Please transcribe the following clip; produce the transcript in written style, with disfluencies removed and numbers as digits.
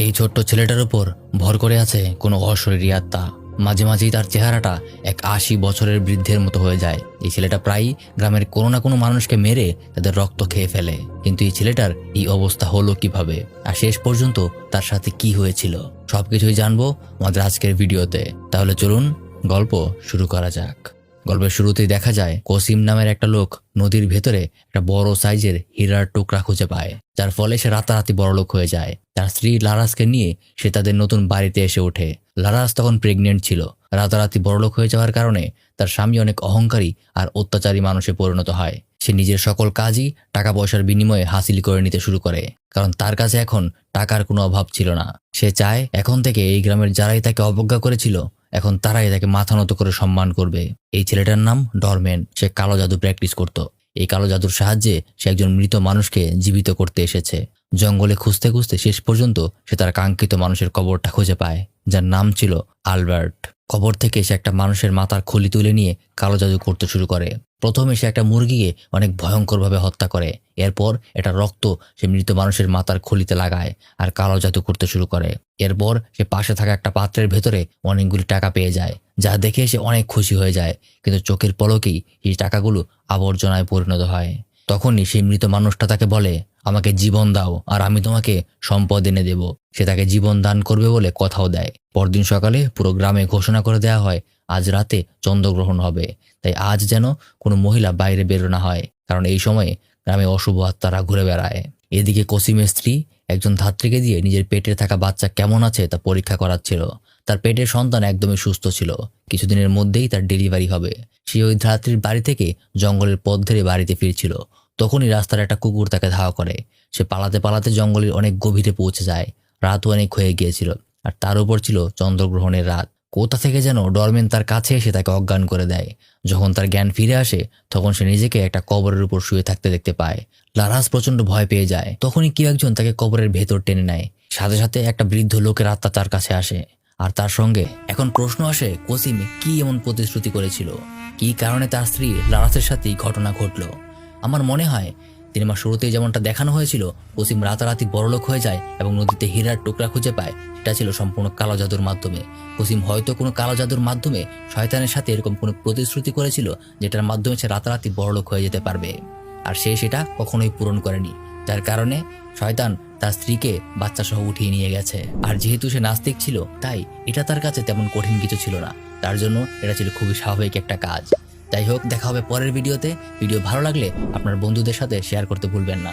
এই ছোট্ট ছেলেটার উপর ভর করে আছে কোনো অশরীরী আত্মা। মাঝে মাঝেই তার চেহারাটা এক ৮০ বছরের বৃদ্ধের মতো হয়ে যায়। এই ছেলেটা প্রায়ই গ্রামের কোনো না কোনো মানুষকে মেরে তাদের রক্ত খেয়ে ফেলে। কিন্তু এই ছেলেটার এই অবস্থা হলো কিভাবে, আর শেষ পর্যন্ত তার সাথে কি হয়েছিল, সবকিছুই জানবো আমাদের আজকের ভিডিওতে। তাহলে চলুন গল্প শুরু করা যাক। গল্পের শুরুতেই দেখা যায় কসিম নামের একটা লোক নদীর ভেতরে একটা বড় সাইজের হীরার টুকরা খুঁজে পায়, যার ফলে সে রাতারাতি বড়লোক হয়ে যায়। তার স্ত্রী লারাসকে নিয়ে সে তাদের নতুন বাড়িতে এসে ওঠে। লারাস তখন প্রেগনেন্ট ছিল। রাতারাতি বড়লোক হয়ে যাওয়ার কারণে তার স্বামী অনেক অহংকারী আর অত্যাচারী মানুষে পরিণত হয়। সে নিজের সকল কাজই টাকা পয়সার বিনিময়ে হাসিল করে নিতে শুরু করে, কারণ তার কাছে এখন টাকার কোনো অভাব ছিল না। সে চায় এখন থেকে এই গ্রামের যারাই তাকে অবজ্ঞা করেছিল এখন তারাই তাকে মাথা নত করে সম্মান করবে। এই ছেলেটার নাম ডরমেন। সে কালো জাদু প্র্যাকটিস করত। এই কালো জাদুর সাহায্যে সে একজন মৃত মানুষকে জীবিত করতে এসেছে। জঙ্গলে খুঁজতে খুঁজতে শেষ পর্যন্ত সে তার কাঙ্ক্ষিত মানুষের কবরটা খুঁজে পায়, যার নাম ছিল আলবার্ট। কবর থেকে সে একটা মানুষের মাথার খুলি তুলে নিয়ে কালো জাদু করতে শুরু করে। প্রথমে সে একটা মুরগিকে অনেক ভয়ঙ্করভাবে হত্যা করে। এরপর এটা রক্ত সে মৃত মানুষের মাথার খুলিতে লাগায় আর কালো জাদু করতে শুরু করে। এরপর সে পাশে থাকা একটা পাত্রের ভেতরে অনেকগুলি টাকা পেয়ে যায়, যা দেখে সে অনেক খুশি হয়ে যায়। কিন্তু চোখের পলকেই এই টাকাগুলো আবর্জনায় পরিণত হয়। তখনই সেই মৃত মানুষটা তাকে বলে, আমাকে জীবন দাও আর আমি তোমাকে সম্পদ এনে দেব। সে তাকে জীবন দান করবে বলে কথাও দেয়। পরদিন সকালে পুরো গ্রামে ঘোষণা করে দেওয়া হয় আজ রাতে চন্দ্রগ্রহণ হবে, তাই আজ যেন কোনো মহিলা বাইরে বেরো না হয়, কারণ এই সময়ে গ্রামে অশুভ আত্মারা ঘুরে বেড়ায়। এদিকে কসিমের স্ত্রী একজন ধাত্রীকে দিয়ে নিজের পেটে থাকা বাচ্চা কেমন আছে তা পরীক্ষা করাচ্ছিল। তার পেটের সন্তান একদমই সুস্থ ছিল। কিছুদিনের মধ্যেই তার ডেলিভারি হবে। সে ওই ধাত্রীর বাড়ি থেকে জঙ্গলের পথ ধরে বাড়িতে ফিরছিল। তখনই রাস্তার একটা কুকুর তাকে ধাওয়া করে। সে পালাতে পালাতে জঙ্গলের অনেক গভীরে পৌঁছে যায়। রাতও অনেক হয়ে গিয়েছিল, আর তার উপর ছিল চন্দ্রগ্রহণের রাত। কোথা থেকে যেন ডরমেন তার কাছে এসে তাকে অজ্ঞান করে দেয়। যখন তার জ্ঞান ফিরে আসে তখন সে নিজেকে একটা কবরের উপর শুয়ে থাকতে দেখতে পায়। লারাস প্রচন্ড ভয় পেয়ে যায়। তখনই কেউ একজন তাকে কবরের ভেতর টেনে নেয়। সাথে সাথে একটা বৃদ্ধ লোকের আত্মা তার কাছে আসে, আর তার সঙ্গে এখন প্রশ্ন আসে কসিম কি এমন প্রতিশ্রুতি করেছিল, কি কারণে তার স্ত্রী লারাসের সাথে ঘটনা ঘটলো। আমার মনে হয় সিনেমার শুরুতেই যেমনটা দেখানো হয়েছিল কসিম রাতারাতি বড়লোক হয়ে যায় এবং নদীতে হীরার টুকরা খুঁজে পায়, এটা ছিল সম্পূর্ণ কালো জাদুর মাধ্যমে। কসিম হয়তো কোনো কালো জাদুর মাধ্যমে শয়তানের সাথে এরকম কোনো প্রতিশ্রুতি করেছিল যেটার মাধ্যমে সে রাতারাতি বড়লোক হয়ে যেতে পারবে, আর সে সেটা কখনোই পূরণ করেনি। যার কারণে শয়তান তার স্ত্রীকে বাচ্চা সহ উঠিয়ে নিয়ে গেছে। আর যেহেতু সে নাস্তিক ছিল তাই এটা তার কাছে তেমন কঠিন কিছু ছিল না। তার জন্য এটা ছিল খুবই স্বাভাবিক একটা কাজ। যাই হোক, দেখা হবে পরের ভিডিওতে। ভিডিও ভালো লাগলে আপনার বন্ধুদের সাথে শেয়ার করতে ভুলবেন না।